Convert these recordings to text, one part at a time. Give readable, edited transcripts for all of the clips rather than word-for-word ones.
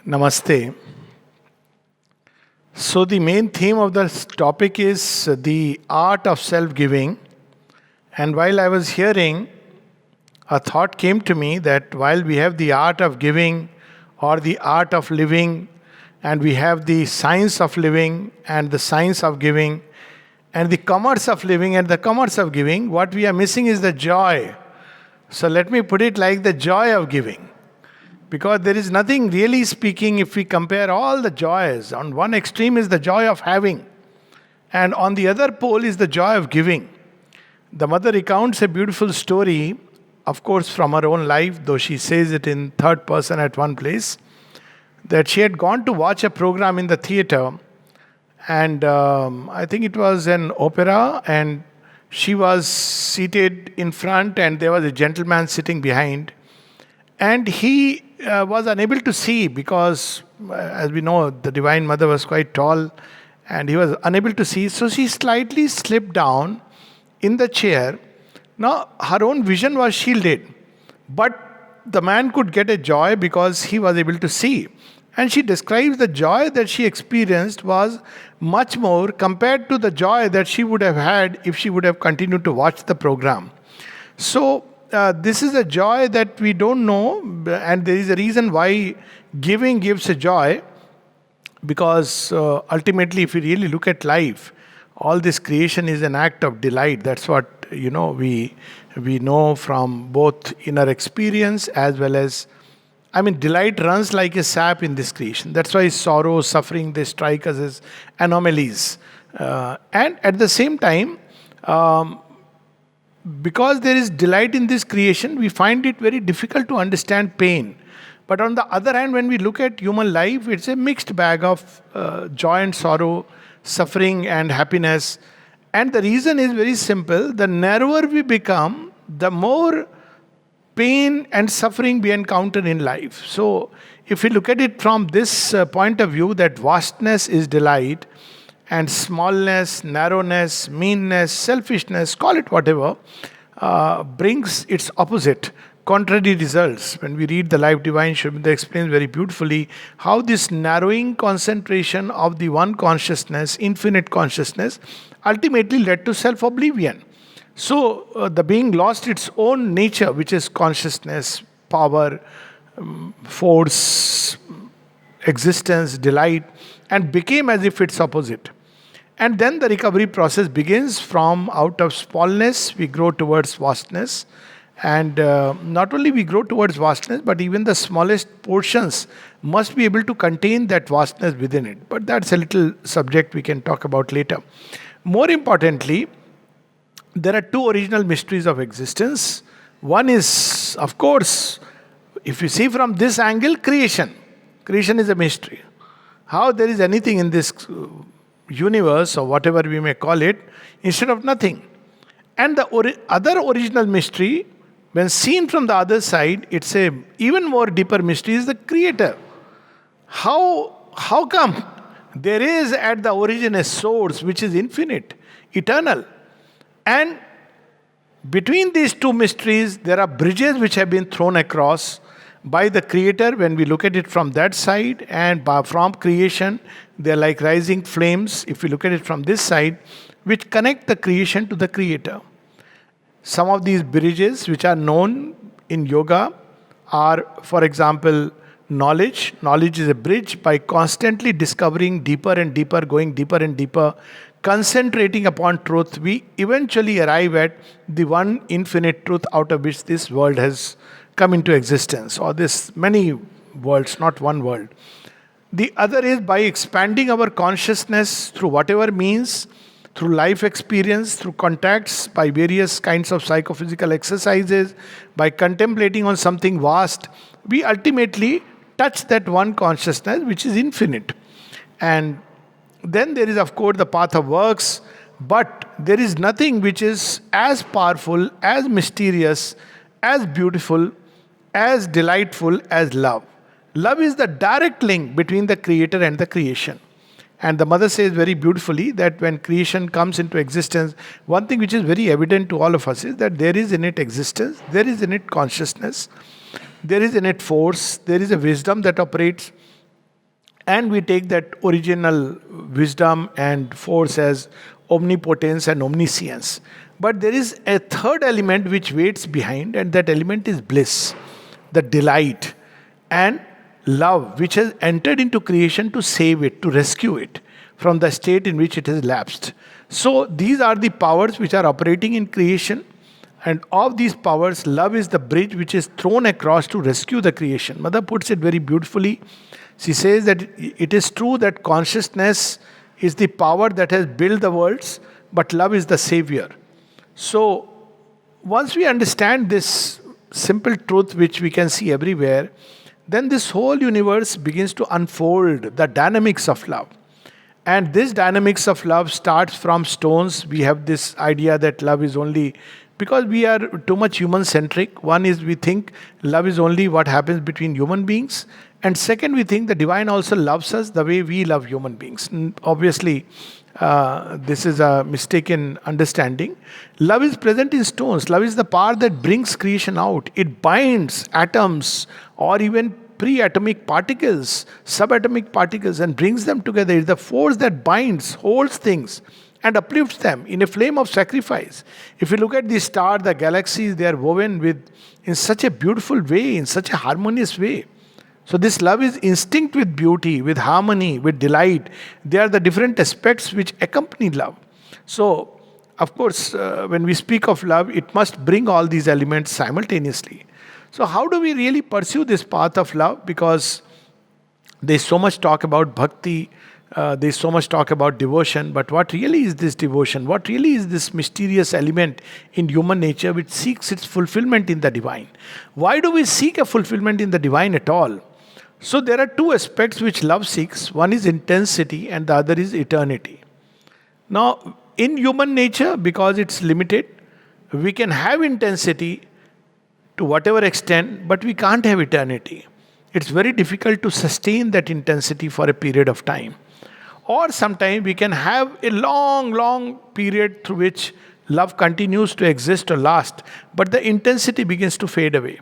Namaste. So, the main theme of this topic is the art of self giving. And while I was hearing, a thought came to me that while we have the art of giving or the art of living, and we have the science of living and the science of giving, and the commerce of living and the commerce of giving, what we are missing is the joy. So, let me put it like the joy of giving. Because there is nothing really speaking if we compare all the joys. On one extreme is the joy of having, and on the other pole is the joy of giving. The mother recounts a beautiful story, of course, from her own life, though she says it in third person at one place, that she had gone to watch a program in the theater, and I think it was an opera, and she was seated in front, and there was a gentleman sitting behind, and he was unable to see because, as we know, the Divine Mother was quite tall and he was unable to see. So she slightly slipped down in the chair. Now, her own vision was shielded, but the man could get a joy because he was able to see. And she describes the joy that she experienced was much more compared to the joy that she would have had if she would have continued to watch the program. So, this is a joy that we don't know, and there is a reason why giving gives a joy. Because ultimately, if we really look at life, all this creation is an act of delight. That's what we know from both inner experience as well as, I mean, delight runs like a sap in this creation. That's why sorrow, suffering, they strike us as anomalies. And at the same time, because there is delight in this creation, we find it very difficult to understand pain. But on the other hand, when we look at human life, it's a mixed bag of joy and sorrow, suffering and happiness. And the reason is very simple: the narrower we become, the more pain and suffering we encounter in life. So, if we look at it from this point of view, that vastness is delight, and smallness, narrowness, meanness, selfishness, call it whatever, brings its opposite, contrary results. When we read the Life Divine, Sri Aurobindo explains very beautifully how this narrowing concentration of the one consciousness, infinite consciousness, ultimately led to self oblivion. So, the being lost its own nature, which is consciousness, power, force, existence, delight, and became as if its opposite. And then the recovery process begins. From out of smallness, we grow towards vastness. And not only we grow towards vastness, but even the smallest portions must be able to contain that vastness within it. But that's a little subject we can talk about later. More importantly, there are two original mysteries of existence. One is, of course, if you see from this angle, creation. Creation is a mystery. How there is anything in this universe, or whatever we may call it, instead of nothing. And the other original mystery, when seen from the other side, it's a even more deeper mystery, is the creator. How come there is at the origin a source which is infinite, eternal, and between these two mysteries there are bridges which have been thrown across by the creator when we look at it from that side, and from creation they're like rising flames if we look at it from this side, which connect the creation to the creator. Some of these bridges which are known in yoga are, for example, knowledge. Knowledge is a bridge. By constantly discovering deeper and deeper, going deeper and deeper, concentrating upon truth, we eventually arrive at the one infinite truth out of which this world has come into existence, or this many worlds, not one world. The other is by expanding our consciousness through whatever means, through life experience, through contacts, by various kinds of psychophysical exercises, by contemplating on something vast, we ultimately touch that one consciousness which is infinite. And then there is, of course, the path of works, but there is nothing which is as powerful, as mysterious, as beautiful, as delightful as love. Love is the direct link between the creator and the creation. And the mother says very beautifully that when creation comes into existence, one thing which is very evident to all of us is that there is in it existence, there is in it consciousness, there is in it force, there is a wisdom that operates, And we take that original wisdom and force as omnipotence and omniscience. But there is a third element which waits behind, and that element is bliss, the delight, and love, which has entered into creation to save it, to rescue it from the state in which it has lapsed. So these are the powers which are operating in creation. And of these powers, love is the bridge which is thrown across to rescue the creation. Mother puts it very beautifully. She says that it is true that consciousness is the power that has built the worlds, but love is the savior. So, once we understand this simple truth which we can see everywhere, then this whole universe begins to unfold the dynamics of love. And this dynamics of love starts from stones. We have this idea that love is only because we are too much human centric. One is we think love is only what happens between human beings. And second, we think the divine also loves us the way we love human beings. Obviously, this is a mistaken understanding. Love is present in stones. Love is the power that brings creation out. It binds atoms or even pre-atomic particles, subatomic particles, and brings them together. It's the force that binds, holds things, and uplifts them in a flame of sacrifice. If you look at the star, the galaxies, they are woven with in such a beautiful way, in such a harmonious way. So this love is instinct with beauty, with harmony, with delight. They are the different aspects which accompany love. So, of course, when we speak of love, it must bring all these elements simultaneously. So how do we really pursue this path of love? Because there's so much talk about bhakti, there's so much talk about devotion, but what really is this devotion? What really is this mysterious element in human nature which seeks its fulfillment in the divine? Why do we seek a fulfillment in the divine at all? So there are two aspects which love seeks. One is intensity and the other is eternity. Now, in human nature, because it's limited, we can have intensity to whatever extent, but we can't have eternity. It's very difficult to sustain that intensity for a period of time. Or sometimes we can have a long, long period through which love continues to exist or last, but the intensity begins to fade away.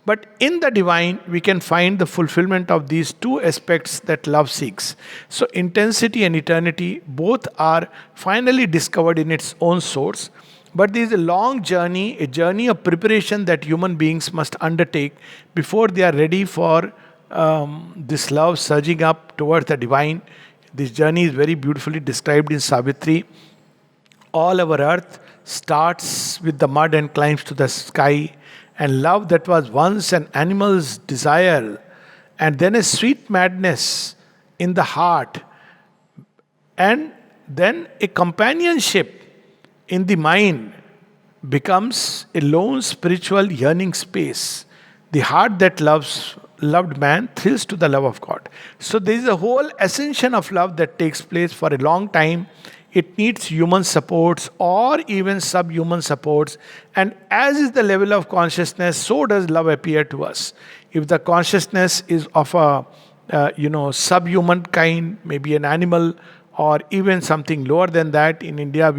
But in the divine, we can find the fulfillment of these two aspects that love seeks. So, intensity and eternity both are finally discovered in its own source. But there is a long journey, a journey of preparation that human beings must undertake before they are ready for this love surging up towards the divine. This journey is very beautifully described in Savitri. All our earth starts with the mud and climbs to the sky. And love that was once an animal's desire, and then a sweet madness in the heart, and then a companionship in the mind, becomes a lone spiritual yearning space. The heart that loved man thrills to the love of God. So there is a whole ascension of love that takes place for a long time. It needs human supports or even subhuman supports. And as is the level of consciousness, so does love appear to us. If the consciousness is of a subhuman kind, maybe an animal or even something lower than that, in India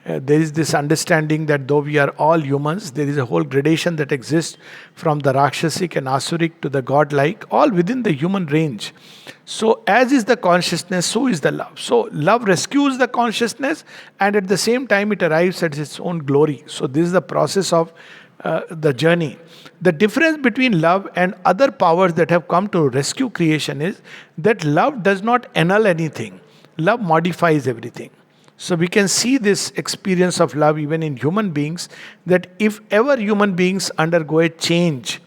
there is this understanding that though we are all humans, there is a whole gradation that exists from the Rakshasic and Asuric to the godlike, all within the human range. So as is the consciousness, so is the love. So love rescues the consciousness and at the same time it arrives at its own glory. So this is the process of the journey. The difference between love and other powers that have come to rescue creation is that love does not annul anything. Love modifies everything. So we can see this experience of love even in human beings, that if ever human beings undergo a change,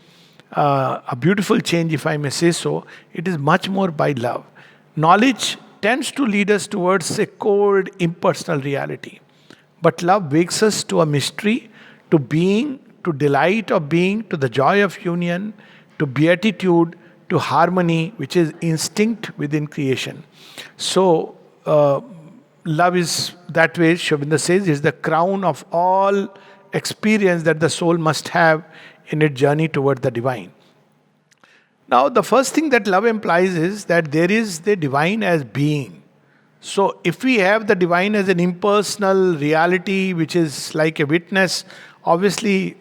a beautiful change if I may say so, it is much more by love. Knowledge tends to lead us towards a cold, impersonal reality. But love wakes us to a mystery, to being, to delight of being, to the joy of union, to beatitude, to harmony, which is instinct within creation. So, love is that way, Sri Aurobindo says, is the crown of all experience that the soul must have in its journey toward the divine. Now, the first thing that love implies is that there is the divine as being. So, if we have the divine as an impersonal reality, which is like a witness, obviously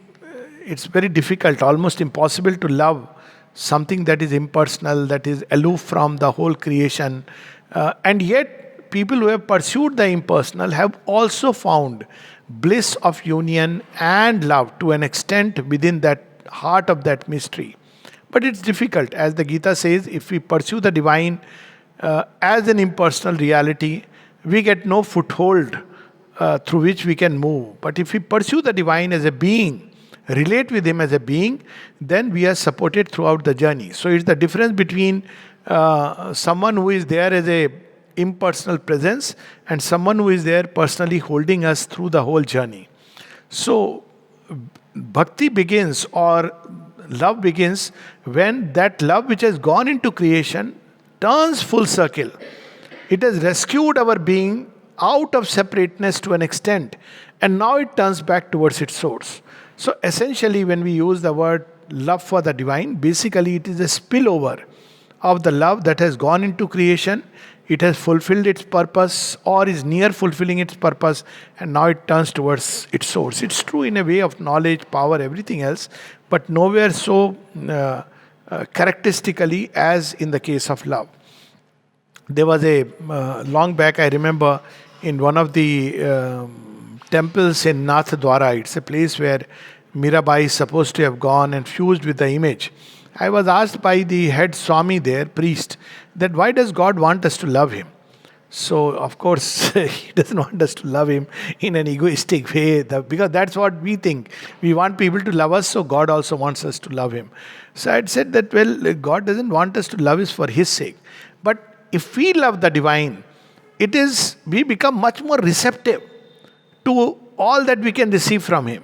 it's very difficult, almost impossible to love something that is impersonal, that is aloof from the whole creation. And yet, people who have pursued the impersonal have also found bliss of union and love to an extent within that heart of that mystery. But it's difficult. As the Gita says, if we pursue the divine as an impersonal reality, we get no foothold through which we can move. But if we pursue the divine as a being, relate with him as a being, then we are supported throughout the journey. So it's the difference between someone who is there as a impersonal presence and someone who is there personally holding us through the whole journey. So bhakti begins, or love begins, when that love which has gone into creation turns full circle. It has rescued our being out of separateness to an extent, and now it turns back towards its source. So essentially, when we use the word love for the divine, basically it is a spillover of the love that has gone into creation. It has fulfilled its purpose or is near fulfilling its purpose, and now it turns towards its source. It's true in a way of knowledge, power, everything else, but nowhere so characteristically as in the case of love. There was a long back, I remember, in one of the temples in Nath Dwara. It's a place where Mirabai is supposed to have gone and fused with the image. I was asked by the head Swami there, priest, that why does God want us to love him? So, of course, he doesn't want us to love him in an egoistic way, because that's what we think. We want people to love us, so God also wants us to love him. So I had said that, well, God doesn't want us to love us for his sake. But if we love the divine, we become much more receptive to all that we can receive from him.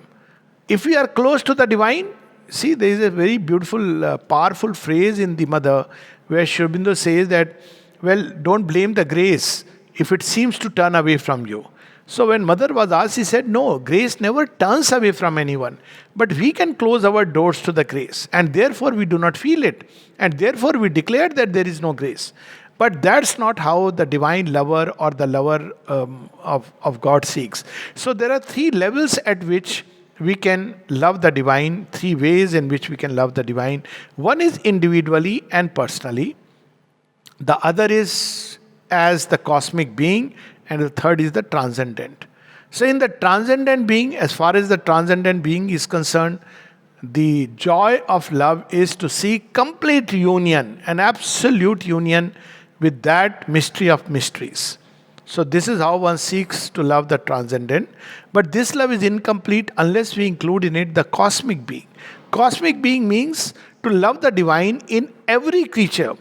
If we are close to the divine, see, there is a very beautiful, powerful phrase in the Mother where Sri Aurobindo says that, well, don't blame the grace if it seems to turn away from you. So when Mother was asked, she said, no, grace never turns away from anyone. But we can close our doors to the grace, and therefore we do not feel it. And therefore we declare that there is no grace. But that's not how the divine lover or the lover of God seeks. So there are three levels at which we can love the divine, three ways in which we can love the divine. One is individually and personally. The other is as the cosmic being, and the third is the transcendent. So in the transcendent being, as far as the transcendent being is concerned, the joy of love is to see complete union, an absolute union with that mystery of mysteries. So this is how one seeks to love the transcendent. But this love is incomplete unless we include in it the cosmic being. Cosmic being means to love the divine in every creature,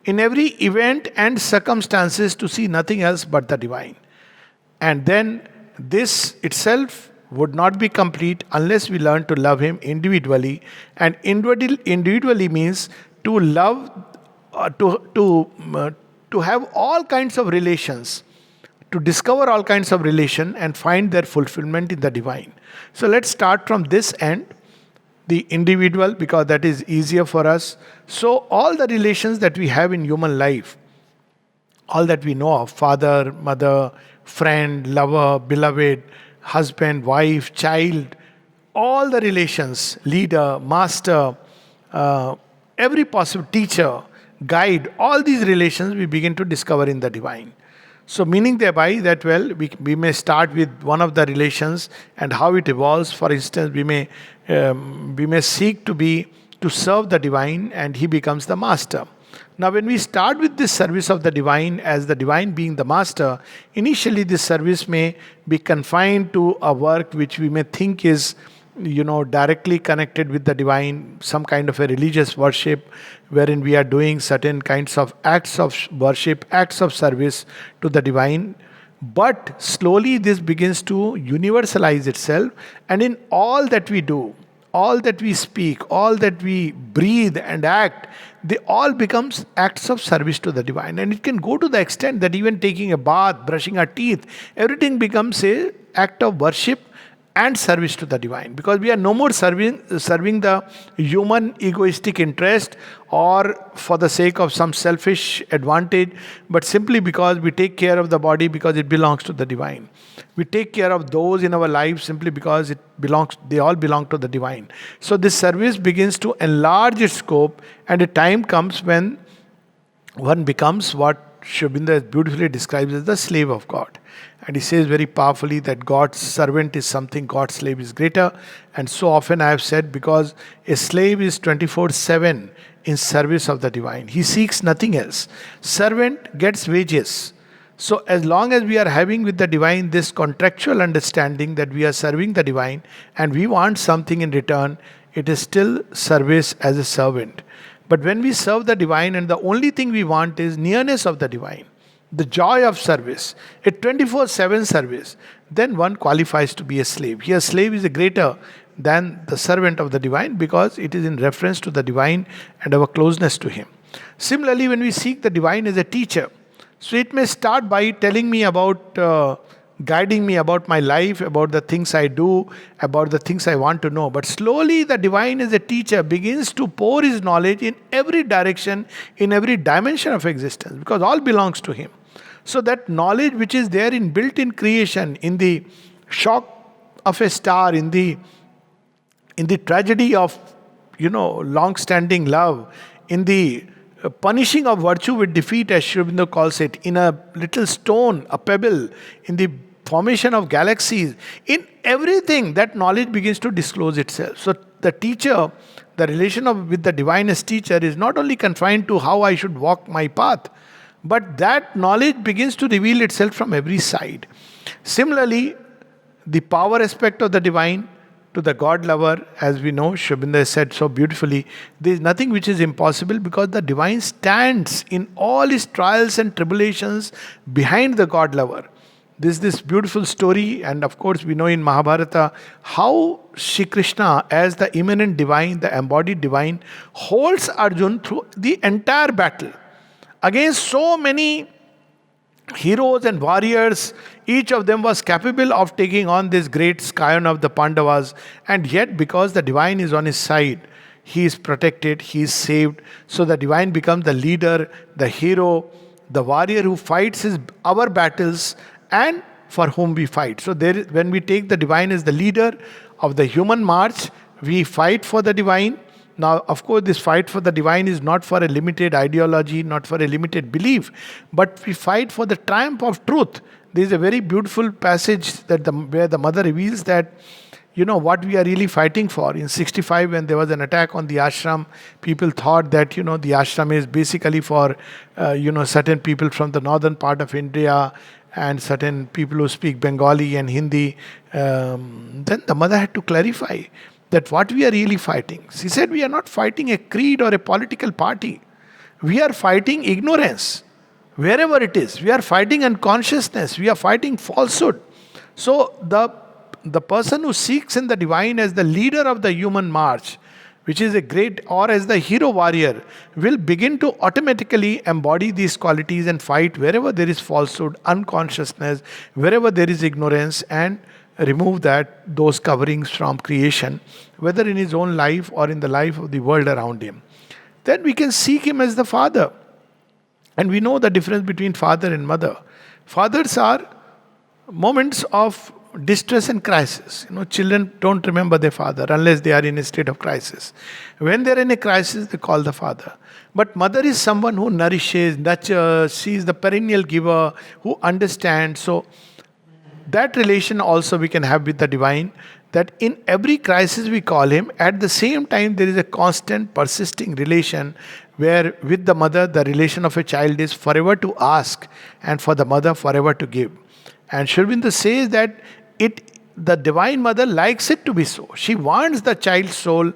in every event and circumstances, to see nothing else but the divine. And then this itself would not be complete unless we learn to love him individually. And individually means to love, to have all kinds of relations, to discover all kinds of relation and find their fulfillment in the divine. So let's start from this end, the individual, because that is easier for us. So all the relations that we have in human life, all that we know of, father, mother, friend, lover, beloved, husband, wife, child, all the relations, leader, master, every possible teacher, guide, all these relations we begin to discover in the divine. So meaning thereby that, well, we may start with one of the relations and how it evolves. For instance, we may seek to serve the divine, and he becomes the master. Now when we start with this service of the divine, as the divine being the master, initially this service may be confined to a work which we may think is directly connected with the divine, some kind of a religious worship wherein we are doing certain kinds of acts of worship, acts of service to the divine. But slowly this begins to universalize itself, and in all that we do, all that we speak, all that we breathe and act, they all becomes acts of service to the divine. And it can go to the extent that even taking a bath, brushing our teeth, everything becomes an act of worship and service to the divine, because we are no more serving the human egoistic interest or for the sake of some selfish advantage, but simply because we take care of the body because it belongs to the divine. We take care of those in our lives simply because they all belong to the divine. So this service begins to enlarge its scope, and a time comes when one becomes what Shobinda beautifully describes as the slave of God. And he says very powerfully that God's servant is something, God's slave is greater. And so often I have said, because a slave is 24/7 in service of the divine. He seeks nothing else. Servant gets wages. So as long as we are having with the divine this contractual understanding that we are serving the divine and we want something in return, it is still service as a servant. But when we serve the divine and the only thing we want is nearness of the divine, the joy of service, a 24/7 service, then one qualifies to be a slave. Here, slave is greater than the servant of the divine because it is in reference to the divine and our closeness to him. Similarly, when we seek the divine as a teacher, so it may start by telling me about guiding me about my life, about the things I do, about the things I want to know. But slowly the divine as a teacher begins to pour his knowledge in every direction, in every dimension of existence, because all belongs to him. So that knowledge which is there in built in creation, in the shock of a star, in the tragedy of long-standing love, in the punishing of virtue with defeat, as Sri Aurobindo calls it, in a little stone, a pebble, in the formation of galaxies, in everything, that knowledge begins to disclose itself. So the teacher, the relation with the divine as teacher is not only confined to how I should walk my path, but that knowledge begins to reveal itself from every side. Similarly, the power aspect of the divine to the God lover, as we know, Shobinda said so beautifully, there is nothing which is impossible because the divine stands in all his trials and tribulations behind the God lover. This beautiful story, and of course we know in Mahabharata how Shri Krishna as the immanent divine, the embodied divine, holds Arjun through the entire battle against so many heroes and warriors. Each of them was capable of taking on this great scion of the Pandavas, and yet because the divine is on his side, he is protected, he is saved. So the divine becomes the leader, the hero, the warrior who fights our battles and for whom we fight. So when we take the divine as the leader of the human march, we fight for the divine. Now, of course, this fight for the divine is not for a limited ideology, not for a limited belief, but we fight for the triumph of truth. There is a very beautiful passage where the mother reveals that, what we are really fighting for. In 65, when there was an attack on the ashram, people thought that, the ashram is basically for, certain people from the northern part of India and certain people who speak Bengali and Hindi. Then the mother had to clarify that what we are really fighting. She said, we are not fighting a creed or a political party. We are fighting ignorance. Wherever it is, we are fighting unconsciousness. We are fighting falsehood. So the person who seeks in the divine as the leader of the human march, which is a great, or as the hero warrior, will begin to automatically embody these qualities and fight wherever there is falsehood, unconsciousness, wherever there is ignorance, and remove those coverings from creation, whether in his own life or in the life of the world around him. Then we can seek him as the father. And we know the difference between father and mother. Fathers are moments of distress and crisis. Children don't remember their father unless they are in a state of crisis. When they are in a crisis, they call the father. But mother is someone who nourishes, nurtures, she is the perennial giver, who understands. So that relation also we can have with the divine, that in every crisis we call him. At the same time, there is a constant persisting relation where with the mother, the relation of a child is forever to ask and for the mother forever to give. And Sri Aurobindo says that the divine mother likes it to be so. She wants the child's soul,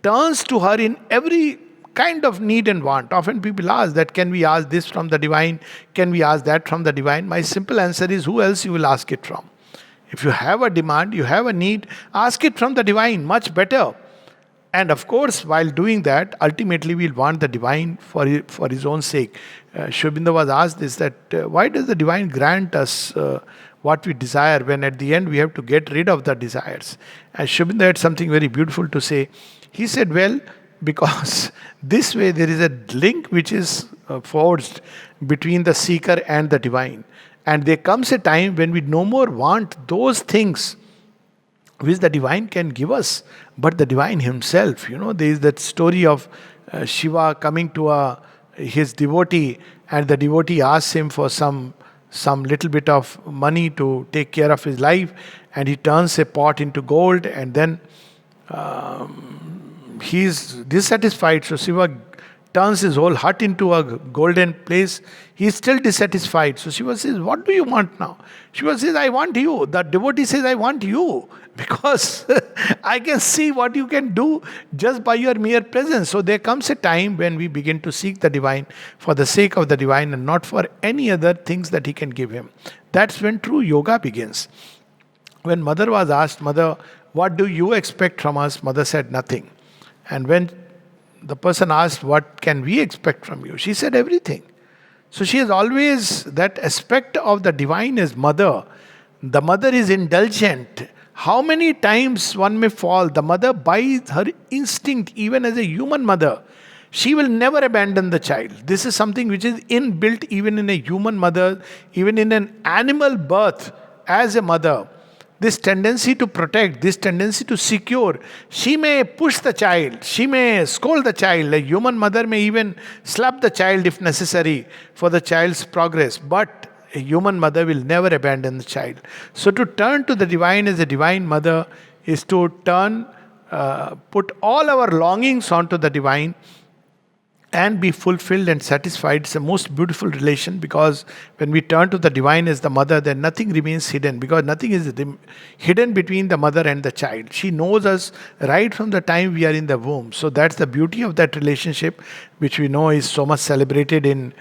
turns to her in every kind of need and want. Often people ask that, can we ask this from the divine? Can we ask that from the divine? My simple answer is, who else you will ask it from? If you have a demand, you have a need, ask it from the divine, much better. And of course, while doing that, ultimately we'll want the divine for his own sake. Sri Aurobindo was asked this, that why does the divine grant us what we desire, when at the end we have to get rid of the desires. And Shubinda had something very beautiful to say. He said, well, because this way there is a link which is forged between the seeker and the divine. And there comes a time when we no more want those things which the divine can give us, but the divine himself. There is that story of Shiva coming to his devotee, and the devotee asks him for some little bit of money to take care of his life, and he turns a pot into gold, and then he is dissatisfied. So Shiva turns his whole hut into a golden place. He is still dissatisfied. So Shiva says, what do you want now? Shiva says, I want you. The devotee says, I want you. Because I can see what you can do just by your mere presence. So there comes a time when we begin to seek the divine for the sake of the divine and not for any other things that he can give him. That's when true yoga begins. When mother was asked, Mother, what do you expect from us? Mother said, nothing. And when the person asked, what can we expect from you? She said, everything. So she has always that aspect of the divine as mother. The mother is indulgent. How many times one may fall, the mother by her instinct, even as a human mother, she will never abandon the child. This is something which is inbuilt even in a human mother, even in an animal birth as a mother. This tendency to protect, this tendency to secure. She may push the child, she may scold the child. A human mother may even slap the child if necessary for the child's progress. But a human mother will never abandon the child. So to turn to the divine as a divine mother is to put all our longings onto the divine and be fulfilled and satisfied. It's the most beautiful relation, because when we turn to the divine as the mother, then nothing remains hidden, because nothing is hidden between the mother and the child. She knows us right from the time we are in the womb. So that's the beauty of that relationship, which we know is so much celebrated in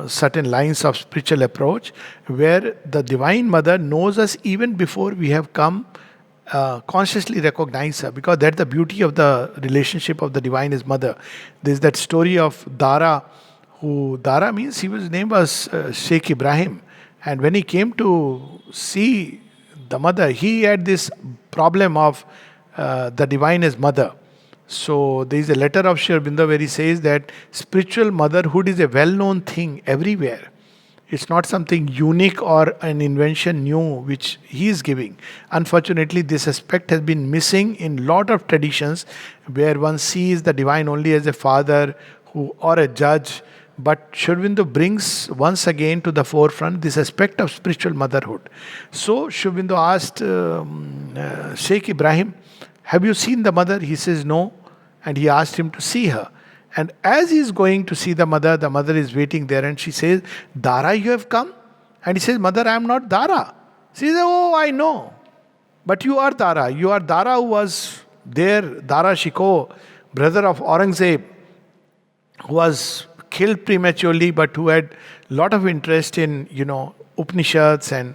certain lines of spiritual approach, where the divine mother knows us even before we have come consciously recognize her, because that's the beauty of the relationship of the divine as mother. There's that story of Dara, who Dara means his name was Sheikh Ibrahim, and when he came to see the mother, he had this problem of the divine as mother. So there is a letter of Sri Aurobindo where he says that spiritual motherhood is a well-known thing everywhere. It's not something unique or an invention new which he is giving. Unfortunately, this aspect has been missing in lot of traditions, where one sees the divine only as a father or a judge. But Sri Aurobindo brings once again to the forefront this aspect of spiritual motherhood. So Sri Aurobindo asked Sheikh Ibrahim, have you seen the mother? He says no. And he asked him to see her. And as he is going to see the mother is waiting there, and she says, Dara, you have come? And he says, Mother, I am not Dara. She says, oh, I know. But you are Dara. You are Dara who was there, Dara Shikoh, brother of Aurangzeb, who was killed prematurely, but who had a lot of interest in, Upanishads and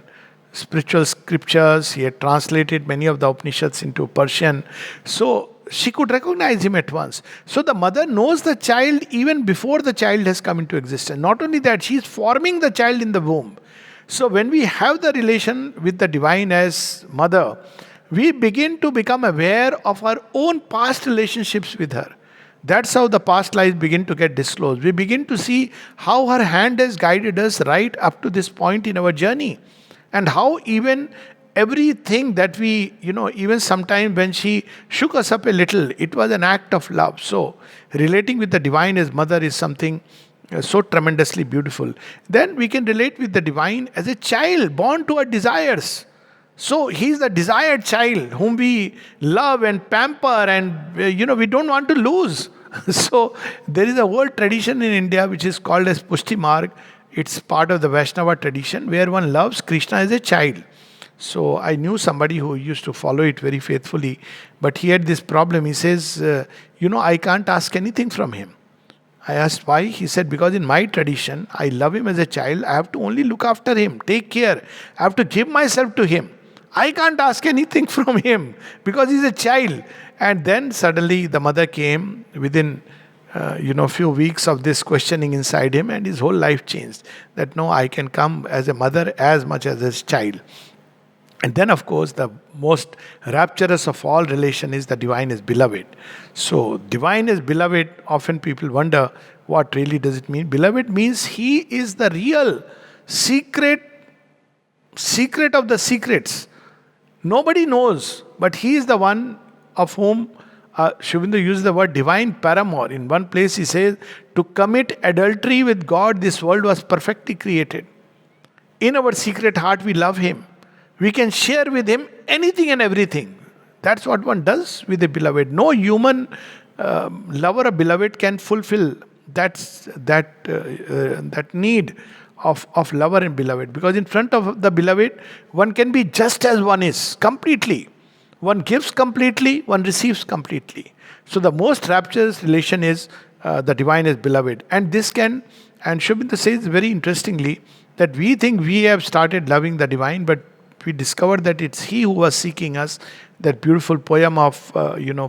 spiritual scriptures. He had translated many of the Upanishads into Persian. So she could recognize him at once. So the mother knows the child even before the child has come into existence. Not only that, she is forming the child in the womb. So when we have the relation with the divine as mother, we begin to become aware of our own past relationships with her. That's how the past lives begin to get disclosed. We begin to see how her hand has guided us right up to this point in our journey. And how even everything that we, even sometime when she shook us up a little, it was an act of love. So, relating with the divine as mother is something so tremendously beautiful. Then we can relate with the divine as a child born to our desires. So, he is the desired child whom we love and pamper, and, we don't want to lose. So, there is a whole tradition in India which is called as Pushti Marg. It's part of the Vaishnava tradition, where one loves Krishna as a child. So I knew somebody who used to follow it very faithfully, but he had this problem. He says, I can't ask anything from him. I asked why. He said, because in my tradition, I love him as a child. I have to only look after him, take care. I have to give myself to him. I can't ask anything from him because he's a child. And then suddenly the mother came within few weeks of this questioning inside him, and his whole life changed. That no, I can come as a mother as much as a child. And then, of course, the most rapturous of all relation is the divine is beloved. So, divine is beloved. Often people wonder what really does it mean. Beloved means he is the real secret, secret of the secrets. Nobody knows, but he is the one of whom Shubindu uses the word divine paramour. In one place, he says, to commit adultery with God, this world was perfectly created. In our secret heart, we love him. We can share with him anything and everything. That's what one does with the beloved. No human lover or beloved can fulfill that need of lover and beloved. Because in front of the beloved, one can be just as one is, completely. One gives completely, one receives completely. So the most rapturous relation is the divine is beloved. And Shubindu says very interestingly, that we think we have started loving the divine, but we discovered that it's he who was seeking us. That beautiful poem of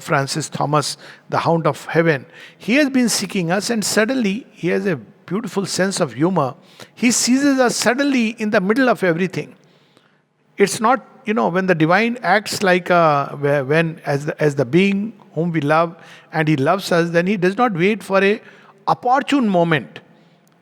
Francis Thomas, The Hound of Heaven. He has been seeking us, and suddenly he has a beautiful sense of humor. He seizes us suddenly in the middle of everything. It's not, when the divine acts like as the being whom we love, and he loves us, then he does not wait for a opportune moment.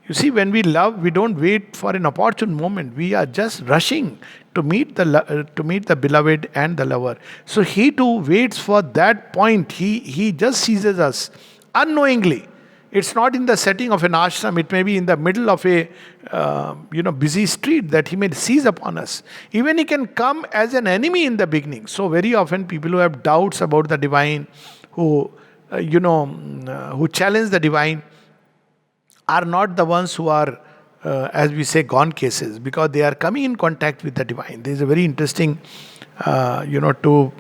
You see, when we love, we don't wait for an opportune moment. We are just rushing to meet the beloved and the lover. So he too waits for that point. He just seizes us unknowingly. It's not in the setting of an ashram. It may be in the middle of a busy street that he may seize upon us. Even he can come as an enemy in the beginning. So very often people who have doubts about the divine, who challenge the divine, are not the ones who are, as we say, gone cases, because they are coming in contact with the divine. There is a very interesting, two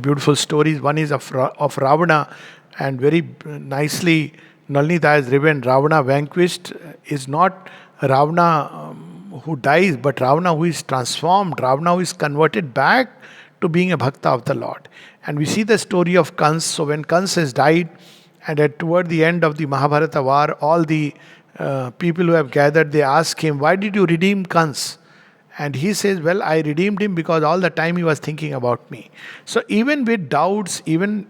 beautiful stories. One is of Ravana, and very nicely Nalini has written, Ravana vanquished is not Ravana who dies, but Ravana who is transformed, Ravana who is converted back to being a bhakta of the Lord. And we see the story of Kans. So when Kans has died, and toward the end of the Mahabharata war, all the people who have gathered, they ask him, why did you redeem Kans? And he says, well, I redeemed him because all the time he was thinking about me. So even with doubts, even,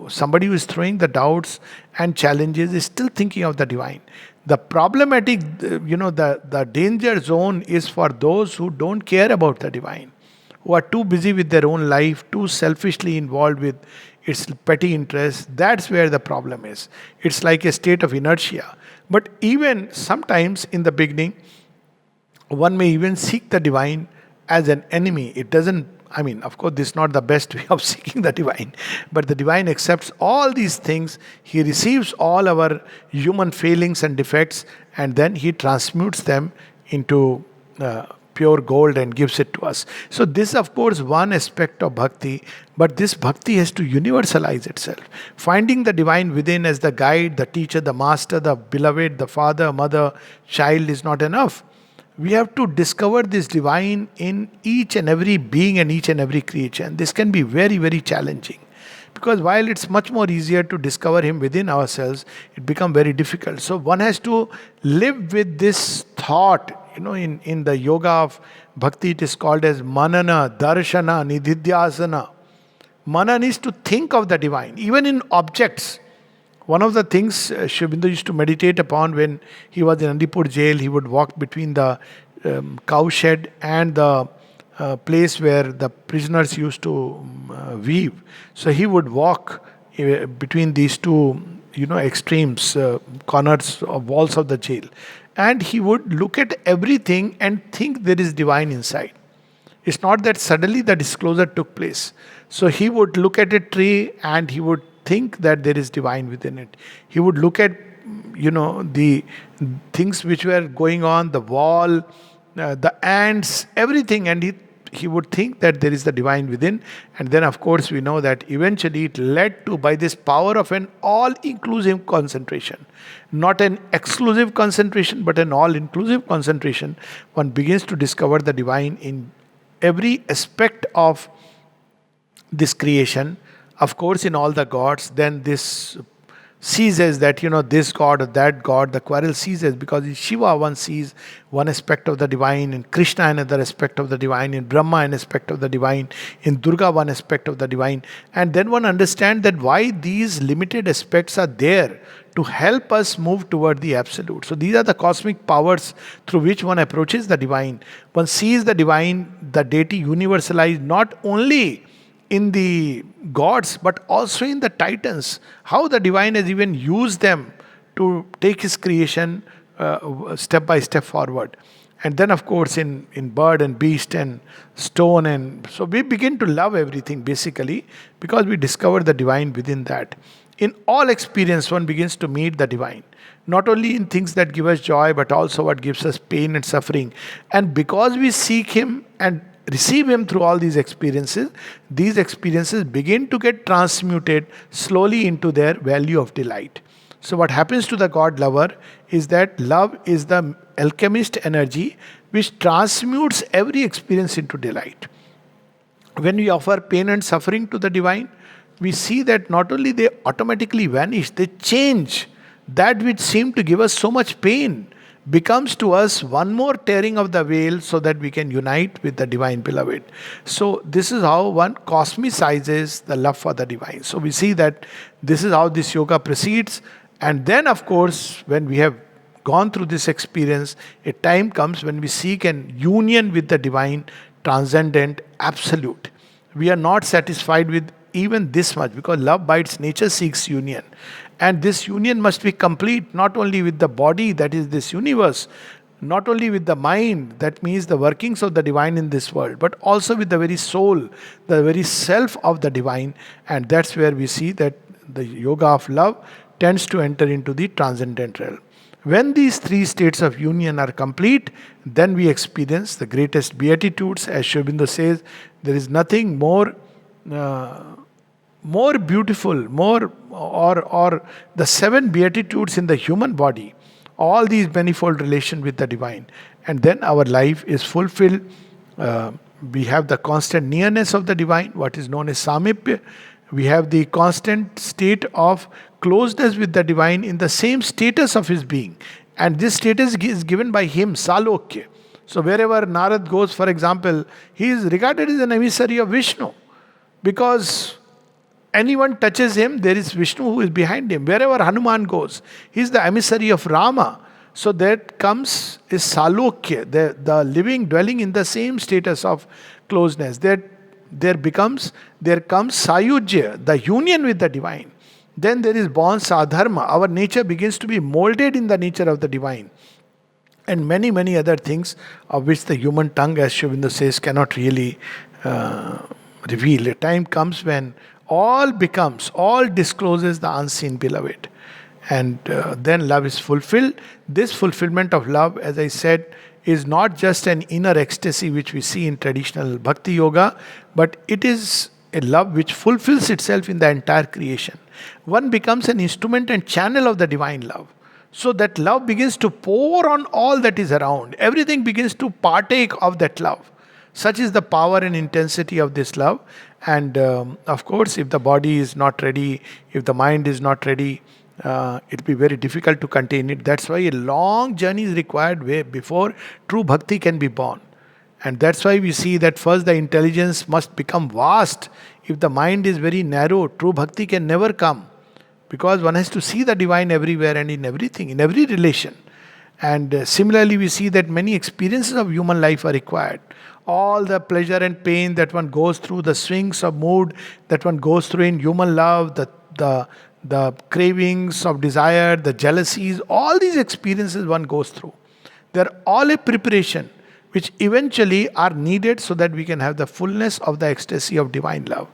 somebody who is throwing the doubts and challenges is still thinking of the divine. The problematic, the danger zone is for those who don't care about the divine, who are too busy with their own life, too selfishly involved with its petty interests. That's where the problem is. It's like a state of inertia. But even sometimes in the beginning, one may even seek the divine as an enemy. It doesn't, of course, this is not the best way of seeking the divine. But the divine accepts all these things. He receives all our human failings and defects, and then he transmutes them into pure gold and gives it to us. So this, of course, one aspect of bhakti, but this bhakti has to universalize itself. Finding the divine within as the guide, the teacher, the master, the beloved, the father, mother, child is not enough. We have to discover this divine in each and every being and each and every creature. And this can be very, very challenging. Because while it's much more easier to discover him within ourselves, it becomes very difficult. So one has to live with this thought. In the yoga of bhakti, it is called as manana, darshana, nididhyasana. Manan is to think of the divine, even in objects. One of the things Shubindu used to meditate upon when he was in Andipur jail, he would walk between the cowshed and the place where the prisoners used to weave. So he would walk between these two, extremes, corners of walls of the jail. And he would look at everything and think there is divine inside. It's not that suddenly the disclosure took place. So he would look at a tree and he would think that there is divine within it. He would look at, the things which were going on, the wall, the ants, everything, and he would think that there is the divine within. And then, of course, we know that eventually it led to, by this power of an all-inclusive concentration, not an exclusive concentration, but an all-inclusive concentration, one begins to discover the divine in every aspect of this creation. Of course, in all the gods, then this ceases that, this god or that god, the quarrel ceases, because in Shiva one sees one aspect of the divine, in Krishna another aspect of the divine, in Brahma an aspect of the divine, in Durga one aspect of the divine. And then one understands that why these limited aspects are there to help us move toward the absolute. So these are the cosmic powers through which one approaches the divine. One sees the divine, the deity universalized not only in the gods but also in the titans. How the divine has even used them to take his creation step by step forward. And then, of course, in bird and beast and stone. And so we begin to love everything basically because we discover the divine within that. In all experience, one begins to meet the divine. Not only in things that give us joy, but also what gives us pain and suffering. And because we seek Him and receive Him through all these experiences begin to get transmuted slowly into their value of delight. So, what happens to the God lover is that love is the alchemist energy which transmutes every experience into delight. When we offer pain and suffering to the divine, we see that not only they automatically vanish, they change. That which seemed to give us so much pain becomes to us one more tearing of the veil so that we can unite with the divine beloved. So this is how one cosmicizes the love for the divine. So we see that this is how this yoga proceeds. And then, of course, when we have gone through this experience, a time comes when we seek an union with the divine, transcendent, absolute. We are not satisfied with even this much, because love by its nature seeks union. And this union must be complete, not only with the body, that is this universe, not only with the mind, that means the workings of the divine in this world, but also with the very soul, the very self of the divine. And that's where we see that the yoga of love tends to enter into the transcendent realm. When these three states of union are complete, then we experience the greatest beatitudes. As Sri Aurobindo says, there is nothing more beautiful, or the seven beatitudes in the human body, all these manifold relation with the divine. And then our life is fulfilled. We have the constant nearness of the divine, what is known as samipya. We have the constant state of closeness with the divine in the same status of his being. And this status is given by him, salokya. So wherever Narad goes, for example, he is regarded as an emissary of Vishnu, because anyone touches him, there is Vishnu who is behind him. Wherever Hanuman goes, he is the emissary of Rama. So that comes is salokya, the living dwelling in the same status of closeness. There comes sayujya, the union with the divine. Then there is born sadharma. Our nature begins to be molded in the nature of the divine. And many, many other things of which the human tongue, as Sri Aurobindo says, cannot really reveal. A time comes when all discloses the unseen beloved. And then love is fulfilled. This fulfillment of love, as I said, is not just an inner ecstasy which we see in traditional bhakti yoga, but it is a love which fulfills itself in the entire creation. One becomes an instrument and channel of the divine love. So that love begins to pour on all that is around. Everything begins to partake of that love. Such is the power and intensity of this love. And of course, if the body is not ready, if the mind is not ready, it will be very difficult to contain it. That's why a long journey is required way before true bhakti can be born. And that's why we see that first the intelligence must become vast. If the mind is very narrow, true bhakti can never come. Because one has to see the divine everywhere and in everything, in every relation. And similarly, we see that many experiences of human life are required. All the pleasure and pain that one goes through, the swings of mood that one goes through in human love, the cravings of desire, the jealousies, all these experiences one goes through. They're all a preparation which eventually are needed so that we can have the fullness of the ecstasy of divine love.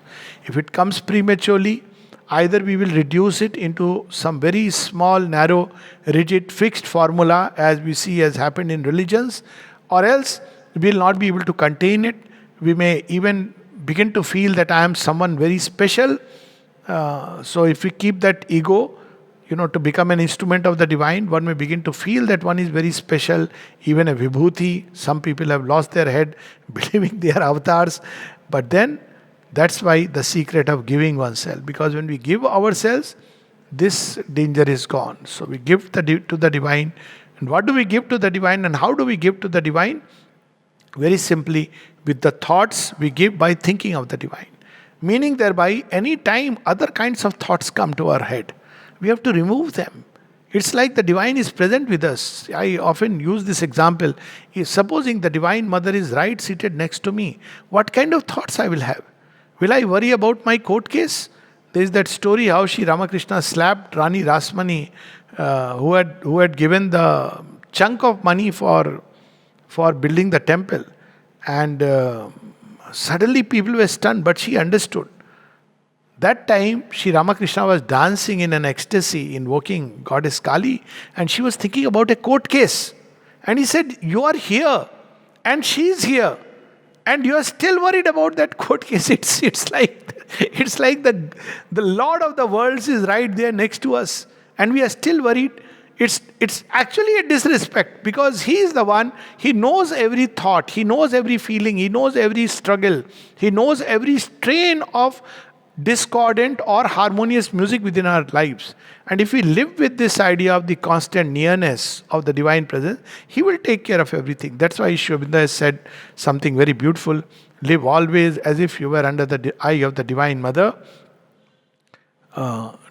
If it comes prematurely, either we will reduce it into some very small, narrow, rigid, fixed formula, as we see has happened in religions, or else we will not be able to contain it. We may even begin to feel that I am someone very special. So if we keep that ego, to become an instrument of the divine, one may begin to feel that one is very special, even a vibhuti. Some people have lost their head believing they are avatars. But then, that's why the secret of giving oneself. Because when we give ourselves, this danger is gone. So we give to the divine. And what do we give to the divine, and how do we give to the divine? Very simply, with the thoughts we give by thinking of the divine. Meaning thereby, any time other kinds of thoughts come to our head, we have to remove them. It's like the divine is present with us. I often use this example. If supposing the divine mother is right seated next to me, what kind of thoughts I will have? Will I worry about my court case? There is that story how Sri Ramakrishna slapped Rani Rasmani, who had given the chunk of money for building the temple. And suddenly people were stunned, but she understood. That time, Sri Ramakrishna was dancing in an ecstasy, invoking goddess Kali, and she was thinking about a court case. And he said, "You are here, and she is here, and you are still worried about that court case." It's like the Lord of the worlds is right there next to us, and we are still worried. It's actually a disrespect, because He is the one. He knows every thought, He knows every feeling, He knows every struggle, He knows every strain of discordant or harmonious music within our lives. And if we live with this idea of the constant nearness of the divine presence, He will take care of everything. That's why Sri Aurobindo has said something very beautiful: live always as if you were under the eye of the divine mother.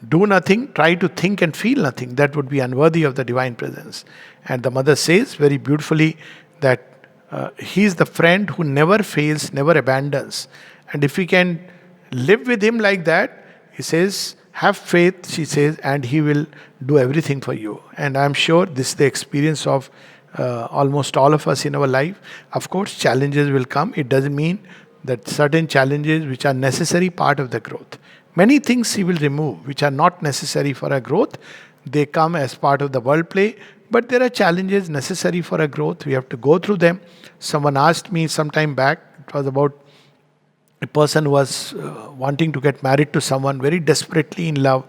Do nothing, try to think and feel nothing. That would be unworthy of the divine presence. And the mother says very beautifully that He is the friend who never fails, never abandons. And if we can live with Him like that, He says, have faith, she says, and He will do everything for you. And I'm sure this is the experience of almost all of us in our life. Of course, challenges will come. It doesn't mean that certain challenges which are necessary part of the growth. Many things He will remove which are not necessary for our growth. They come as part of the world play. But there are challenges necessary for our growth. We have to go through them. Someone asked me some time back, it was about a person who was wanting to get married to someone, very desperately in love.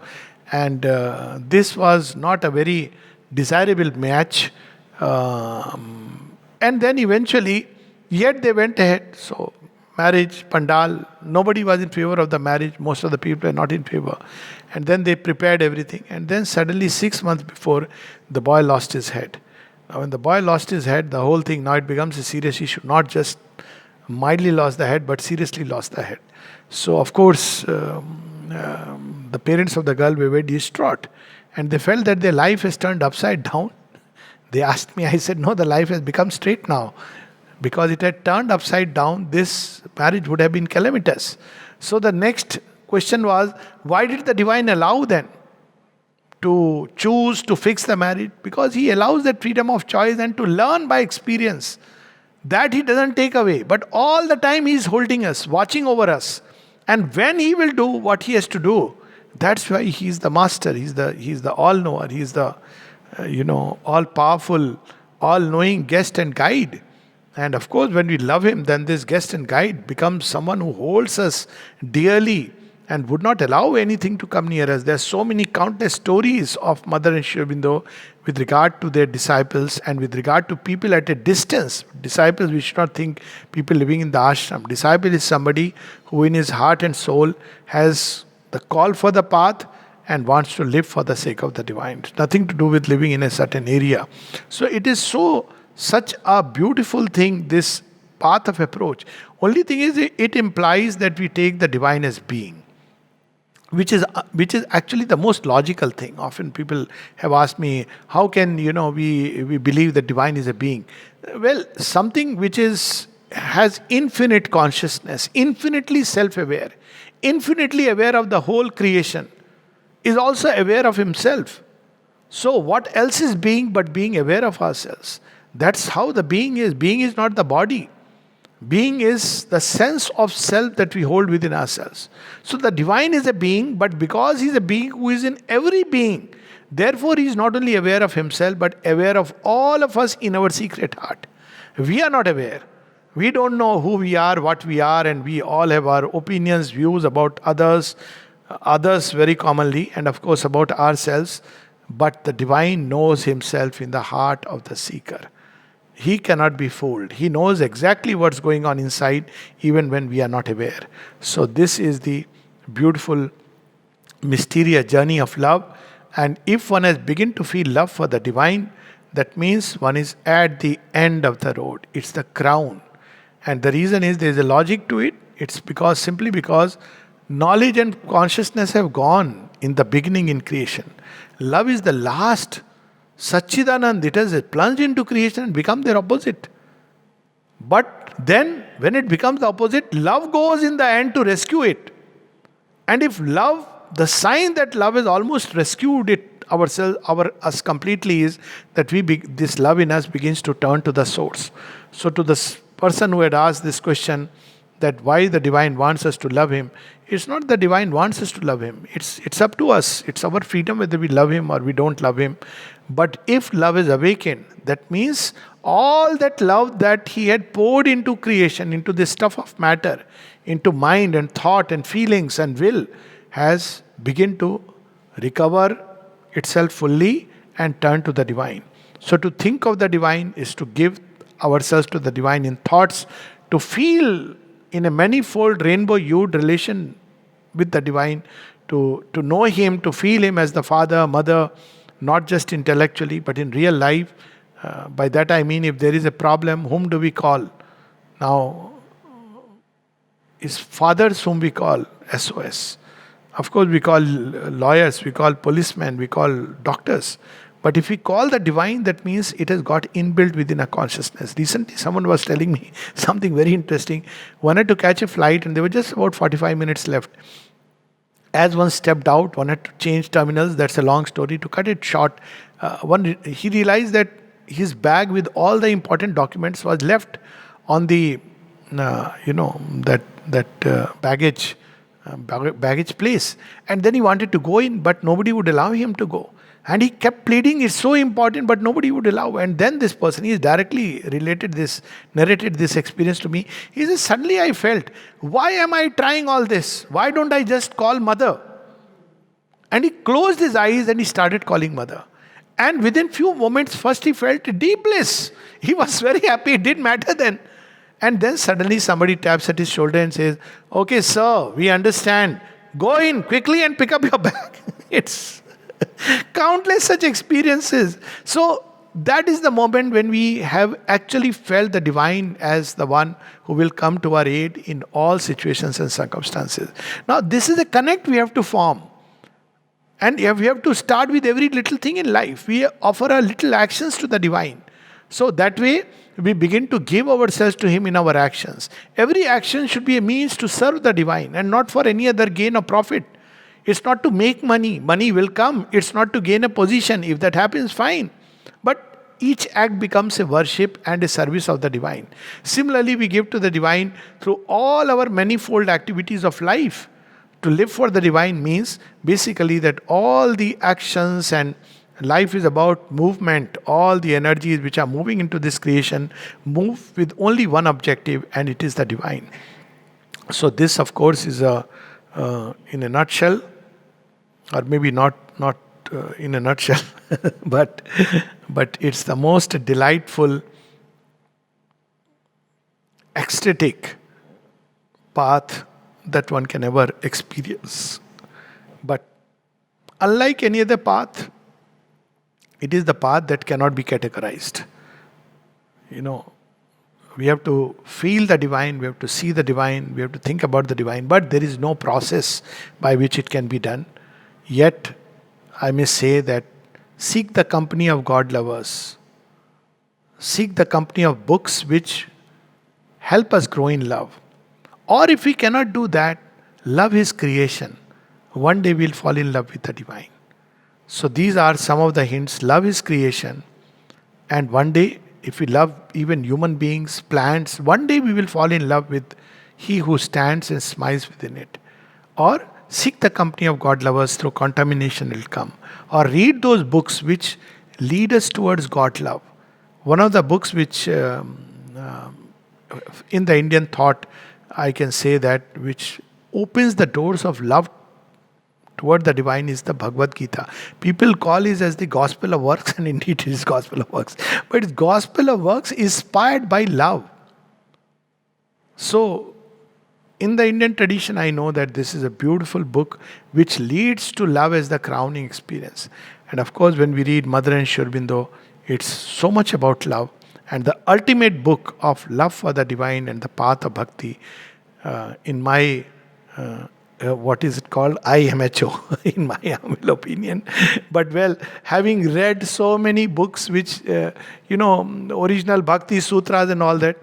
And this was not a very desirable match. And then eventually, yet they went ahead. So marriage, pandal, nobody was in favor of the marriage. Most of the people were not in favor. And then they prepared everything. And then suddenly 6 months before, the boy lost his head. Now when the boy lost his head, the whole thing, now it becomes a serious issue. Not just mildly lost the head, but seriously lost the head. So of course, the parents of the girl were very distraught. And they felt that their life has turned upside down. They asked me, I said, no, the life has become straight now. Because it had turned upside down, this marriage would have been calamitous. So the next question was, why did the divine allow then to choose to fix the marriage? Because He allows that freedom of choice and to learn by experience. That He doesn't take away. But all the time He is holding us, watching over us. And when He will do what He has to do, that's why He is the master. He's the all-knower. He is the all-powerful, all-knowing guest and guide. And of course, when we love Him, then this guest and guide becomes someone who holds us dearly and would not allow anything to come near us. There are so many countless stories of Mother and Sri Aurobindo with regard to their disciples and with regard to people at a distance. Disciples, we should not think people living in the ashram. Disciple is somebody who in his heart and soul has the call for the path and wants to live for the sake of the divine. It's nothing to do with living in a certain area. So it is such a beautiful thing, this path of approach. Only thing is, it implies that we take the divine as being, which is actually the most logical thing. Often people have asked me, how can we believe that divine is a being? Well, something which has infinite consciousness, infinitely self-aware, infinitely aware of the whole creation, is also aware of Himself. So what else is being but being aware of ourselves? That's how the being is. Being is not the body. Being is the sense of self that we hold within ourselves. So the divine is a being, but because He is a being who is in every being, therefore He is not only aware of Himself, but aware of all of us in our secret heart. We are not aware. We don't know who we are, what we are, and we all have our opinions, views about others very commonly, and of course about ourselves. But the divine knows Himself in the heart of the seeker. He cannot be fooled. He knows exactly what's going on inside, even when we are not aware. So this is the beautiful, mysterious journey of love. And if one has begun to feel love for the divine, that means one is at the end of the road. It's the crown. And the reason is there is a logic to it. It's because simply because knowledge and consciousness have gone in the beginning in creation. Love is the last. Satchidanand, it has plunged into creation and become their opposite. But then, when it becomes the opposite, love goes in the end to rescue it. And if love, the sign that love has almost rescued it ourselves, us completely, is that this love in us begins to turn to the source. So, to the person who had asked this question, that why the divine wants us to love him, it's not the divine wants us to love him. It's up to us. It's our freedom whether we love him or we don't love him. But if love is awakened, that means all that love that he had poured into creation, into this stuff of matter, into mind and thought and feelings and will, has begun to recover itself fully and turn to the divine. So to think of the divine is to give ourselves to the divine in thoughts, to feel in a manifold rainbow-hued relation with the divine, to know him, to feel him as the father, mother, not just intellectually, but in real life. By that I mean, if there is a problem, whom do we call? Now, is fathers whom we call SOS. Of course, we call lawyers, we call policemen, we call doctors. But if we call the divine, that means it has got inbuilt within a consciousness. Recently, someone was telling me something very interesting. Wanted to catch a flight and there were just about 45 minutes left. As one stepped out, one had to change terminals. That's a long story. To cut it short, he realized that his bag with all the important documents was left on the, baggage place. And then he wanted to go in, but nobody would allow him to go. And he kept pleading, it's so important, but nobody would allow. And then this person, he directly narrated this experience to me. He says, suddenly I felt, why am I trying all this? Why don't I just call mother? And he closed his eyes and he started calling mother. And within few moments, first he felt deep bliss. He was very happy, it didn't matter then. And then suddenly somebody taps at his shoulder and says, okay, sir, we understand. Go in quickly and pick up your bag. It's countless such experiences. So that is the moment when we have actually felt the divine as the one who will come to our aid in all situations and circumstances. Now this is a connect we have to form. And we have to start with every little thing in life. We offer our little actions to the divine. So that way we begin to give ourselves to him in our actions. Every action should be a means to serve the divine and not for any other gain or profit. It's not to make money. Money will come. It's not to gain a position. If that happens, fine. But each act becomes a worship and a service of the divine. Similarly, we give to the divine through all our manifold activities of life. To live for the divine means basically that all the actions and life is about movement. All the energies which are moving into this creation move with only one objective, and it is the divine. So this, of course, is in a nutshell, or maybe not in a nutshell, but it's the most delightful, ecstatic path that one can ever experience. But unlike any other path, it is the path that cannot be categorized. We have to feel the divine, we have to see the divine, we have to think about the divine, but there is no process by which it can be done. Yet, I may say that seek the company of God lovers. Seek the company of books which help us grow in love. Or if we cannot do that, love his creation. One day we'll fall in love with the divine. So these are some of the hints. Love his creation. And one day, if we love even human beings, plants, one day we will fall in love with he who stands and smiles within it. Or seek the company of God lovers, through contamination will come. Or read those books which lead us towards God love. One of the books which in the Indian thought, I can say that, which opens the doors of love toward the divine, is the Bhagavad Gita. People call it as the gospel of works, and indeed it is gospel of works. But it's gospel of works inspired by love. So in the Indian tradition, I know that this is a beautiful book which leads to love as the crowning experience. And of course, when we read Mother and Sri Aurobindo, it's so much about love. And the ultimate book of love for the divine and the path of bhakti, in my what is it called? IMHO, in my humble opinion. But well, having read so many books, which, original Bhakti Sutras and all that,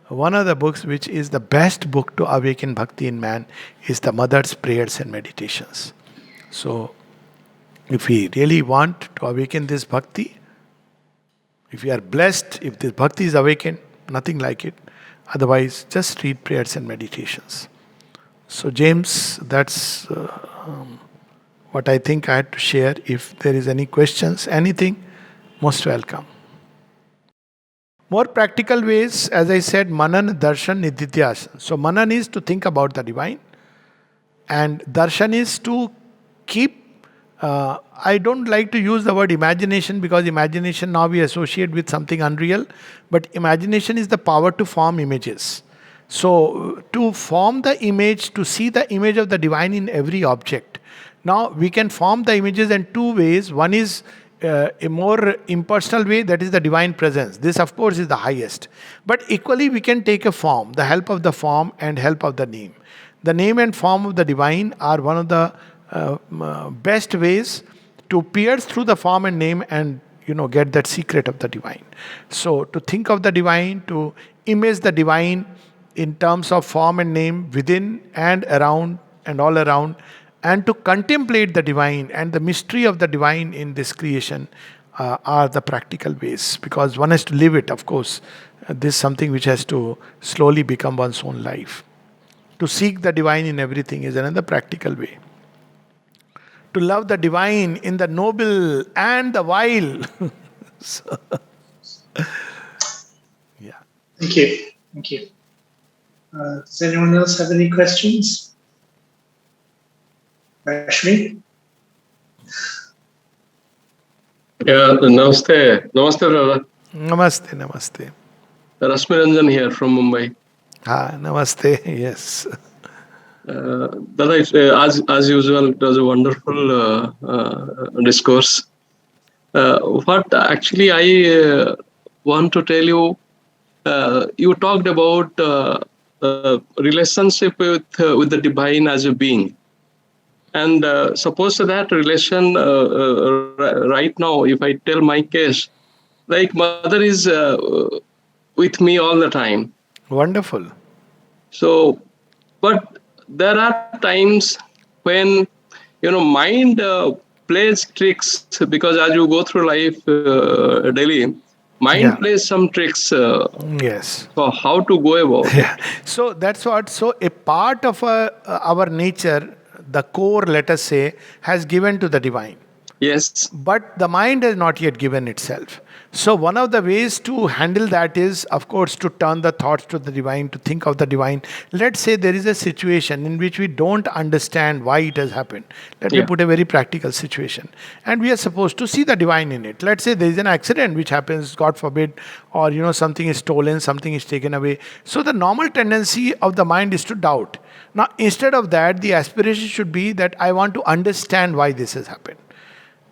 one of the books which is the best book to awaken bhakti in man is the Mother's Prayers and Meditations. So, if we really want to awaken this bhakti, if we are blessed, if this bhakti is awakened, nothing like it. Otherwise, just read prayers and meditations. So, James, that's what I think I had to share. If there is any questions, anything, most welcome. More practical ways, as I said, manan, darshan, nididhyas. So, manan is to think about the divine, and darshan is to keep. I don't like to use the word imagination, because imagination now we associate with something unreal, but imagination is the power to form images. So, to form the image, to see the image of the divine in every object. Now, we can form the images in two ways. One is a more impersonal way, that is the divine presence. This, of course, is the highest. But equally, we can take a form, the help of the form and help of the name. The name and form of the divine are one of the best ways to pierce through the form and name and get that secret of the divine. So to think of the divine, to image the divine in terms of form and name within and around and all around, and to contemplate the divine and the mystery of the divine in this creation are the practical ways, because one has to live it, of course. This is something which has to slowly become one's own life. To seek the divine in everything is another practical way. To love the divine in the noble and the vile. So, yeah. Thank you. Thank you. Does anyone else have any questions? Rashmi? Yeah, namaste. Namaste, brother. Namaste, namaste. Rashmi Ranjan here from Mumbai. Namaste, yes. Dada, as usual, it was a wonderful discourse. What actually I want to tell you, you talked about relationship with the divine as a being. And suppose that relation right now, if I tell my case, like mother is with me all the time. Wonderful. So, but there are times when, mind plays tricks, because as you go through life daily, mind plays some tricks. Yes. So how to go about it? So that's what, so a part of our nature, the core, let us say, has given to the divine. Yes. But the mind has not yet given itself. So one of the ways to handle that is, of course, to turn the thoughts to the divine, to think of the divine. Let's say there is a situation in which we don't understand why it has happened. Let me put a very practical situation. And we are supposed to see the divine in it. Let's say there is an accident which happens, God forbid, or something is stolen, something is taken away. So the normal tendency of the mind is to doubt. Now, instead of that, the aspiration should be that I want to understand why this has happened.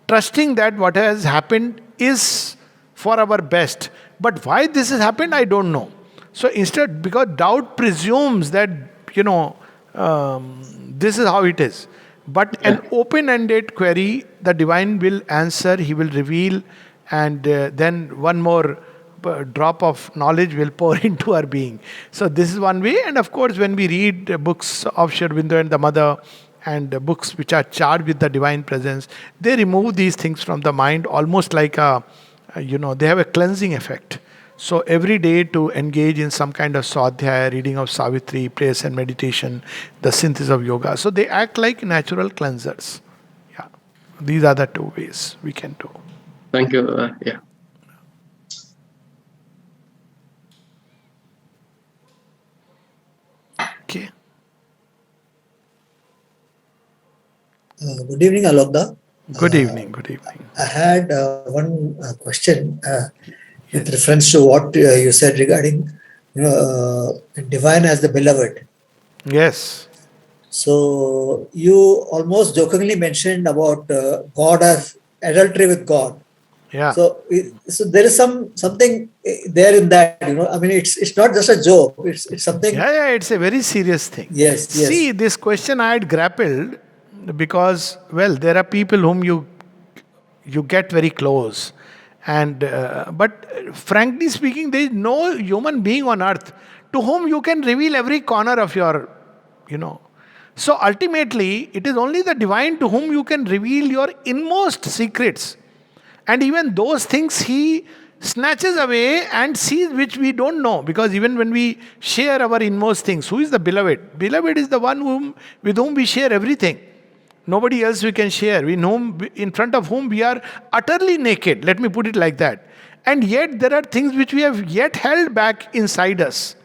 Trusting that what has happened is for our best. But why this has happened, I don't know. So instead, because doubt presumes that, this is how it is. But an open-ended query, the divine will answer, he will reveal, and then one more drop of knowledge will pour into our being. So this is one way. And of course, when we read books of Sri Aurobindo and the Mother, and books which are charged with the divine presence, they remove these things from the mind, almost like they have a cleansing effect. So every day to engage in some kind of swadhyaya, reading of Savitri, prayers and meditation, the synthesis of yoga. So they act like natural cleansers. Yeah, these are the two ways we can do. Thank you. Yeah. Okay. Good evening, Alokda. Good evening. Good evening. I had one question with reference to what you said regarding divine as the beloved. Yes. So you almost jokingly mentioned about God as adultery with God. Yeah. So there is something there in that. I mean, it's not just a joke. It's something. Yeah, yeah, it's a very serious thing. Yes, See, yes, this question I had grappled because, well, there are people whom you get very close, and but frankly speaking, there is no human being on earth to whom you can reveal every corner of your, you know. So ultimately, it is only the divine to whom you can reveal your inmost secrets. And even those things he snatches away and sees which we don't know. Because even when we share our inmost things, who is the beloved? Beloved is the one with whom we share everything. Nobody else we can share. In front of whom we are utterly naked. Let me put it like that. And yet there are things which we have yet held back inside us,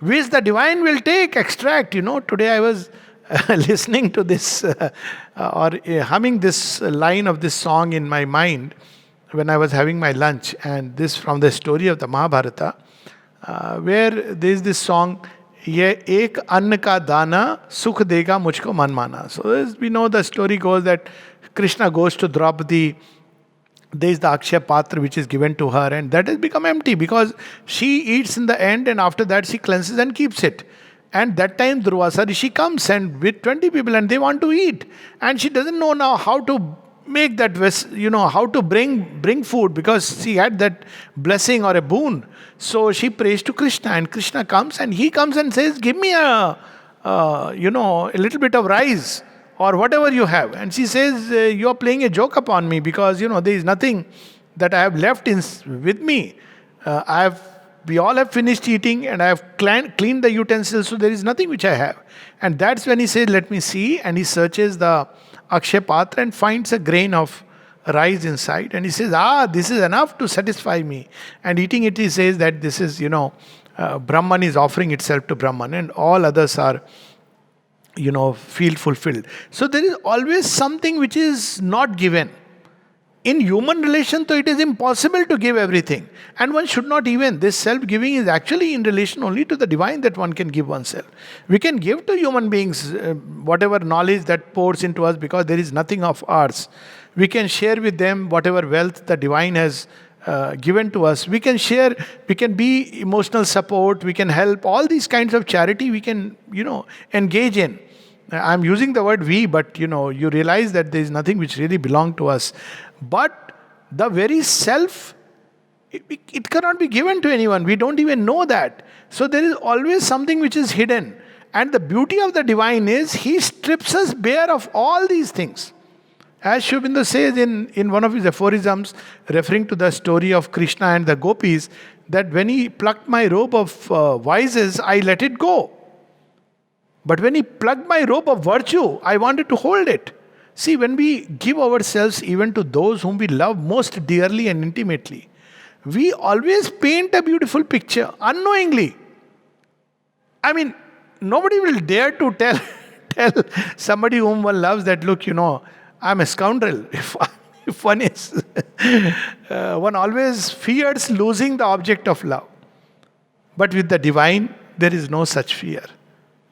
which the divine will take, extract. Today I was listening to this or humming this line of this song in my mind when I was having my lunch, and this from the story of the Mahabharata, where there is this song, ये एक अन्न का दाना सुख देगा मुझको मनमाना. So as we know, the story goes that Krishna goes to Draupadi. There is the Akshaya Patra which is given to her, and that has become empty because she eats in the end, and after that she cleanses and keeps it. And that time Durvasa Rishi comes and with 20 people and they want to eat. And she doesn't know now how to make that, how to bring food because she had that blessing or a boon. So she prays to Krishna, and Krishna comes and he comes and says, give me a little bit of rice or whatever you have. And she says, you are playing a joke upon me because, there is nothing that I have left with me. We all have finished eating and I have cleaned the utensils, so there is nothing which I have. And that's when he says, let me see. And he searches the Akshaya Patra and finds a grain of rice inside. And he says, this is enough to satisfy me. And eating it, he says that this is, Brahman is offering itself to Brahman and all others are, feel fulfilled. So there is always something which is not given. In human relation, though, it is impossible to give everything. And one should not even. This self-giving is actually in relation only to the divine that one can give oneself. We can give to human beings whatever knowledge that pours into us because there is nothing of ours. We can share with them whatever wealth the divine has given to us. We can share, we can be emotional support, we can help. All these kinds of charity we can, engage in. I'm using the word we, but you realize that there is nothing which really belongs to us. But the very self, it cannot be given to anyone. We don't even know that. So there is always something which is hidden. And the beauty of the divine is he strips us bare of all these things. As Sri Aurobindo says in one of his aphorisms, referring to the story of Krishna and the gopis, that when he plucked my robe of vices, I let it go. But when he plucked my robe of virtue, I wanted to hold it. See, when we give ourselves even to those whom we love most dearly and intimately, we always paint a beautiful picture unknowingly. I mean, nobody will dare to tell somebody whom one loves that, look, I'm a scoundrel. If one is, one always fears losing the object of love. But with the divine, there is no such fear.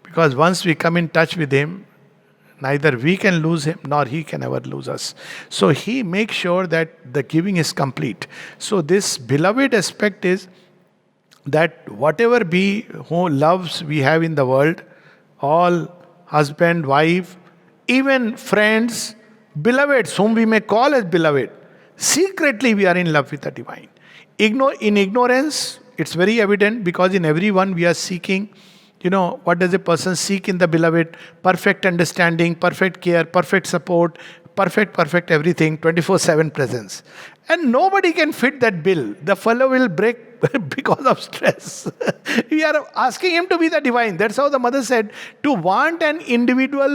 Because once we come in touch with him, neither we can lose him nor he can ever lose us. So he makes sure that the giving is complete. So this beloved aspect is that whatever be who loves we have in the world, all husband, wife, even friends, beloveds whom we may call as beloved, secretly we are in love with the divine. In ignorance, it's very evident because in everyone we are seeking. What does a person seek in the beloved? Perfect understanding, perfect care, perfect support, perfect everything, 24/7 presence. And nobody can fit that bill. The fellow will break because of stress. We are asking him to be the divine. That's how the mother said, to want an individual,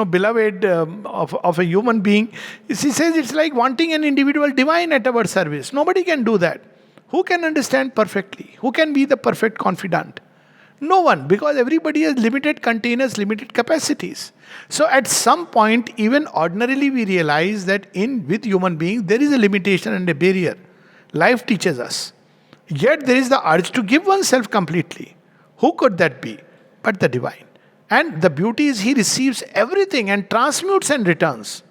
beloved of a human being. She says it's like wanting an individual divine at our service. Nobody can do that. Who can understand perfectly? Who can be the perfect confidant? No one, because everybody has limited containers, limited capacities. So at some point, even ordinarily we realize that with human beings, there is a limitation and a barrier. Life teaches us. Yet there is the urge to give oneself completely. Who could that be? but the divine. And the beauty is he receives everything and transmutes and returns.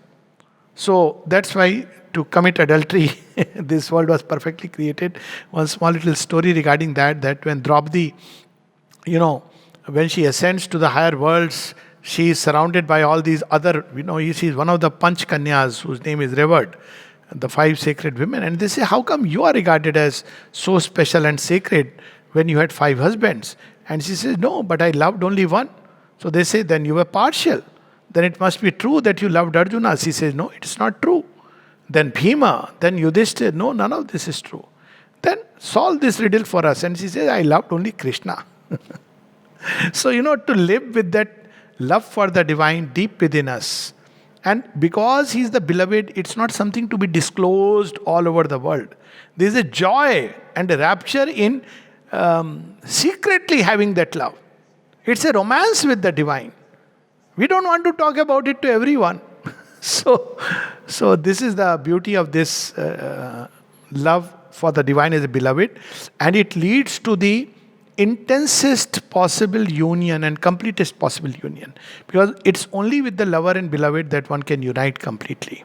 So that's why to commit adultery, this world was perfectly created. One small little story regarding that, that when Draupadi, when she ascends to the higher worlds, she is surrounded by all these other, she is one of the Panch Kanyas whose name is revered, the five sacred women. And they say, how come you are regarded as so special and sacred when you had five husbands? And she says, no, but I loved only one. So they say, then you were partial. Then it must be true that you loved Arjuna. She says, no, it's not true. Then Bhima, then Yudhishthir, no, none of this is true. Then solve this riddle for us. And she says, I loved only Krishna. So, to live with that love for the divine deep within us. And because He is the beloved, it's not something to be disclosed all over the world. There is a joy and a rapture in secretly having that love. It's a romance with the divine. We don't want to talk about it to everyone. So this is the beauty of this love for the divine as a beloved. And it leads to the intensest possible union and completest possible union. Because it's only with the lover and beloved that one can unite completely.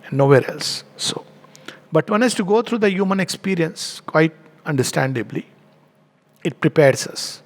And nowhere else. But one has to go through the human experience quite understandably. It prepares us.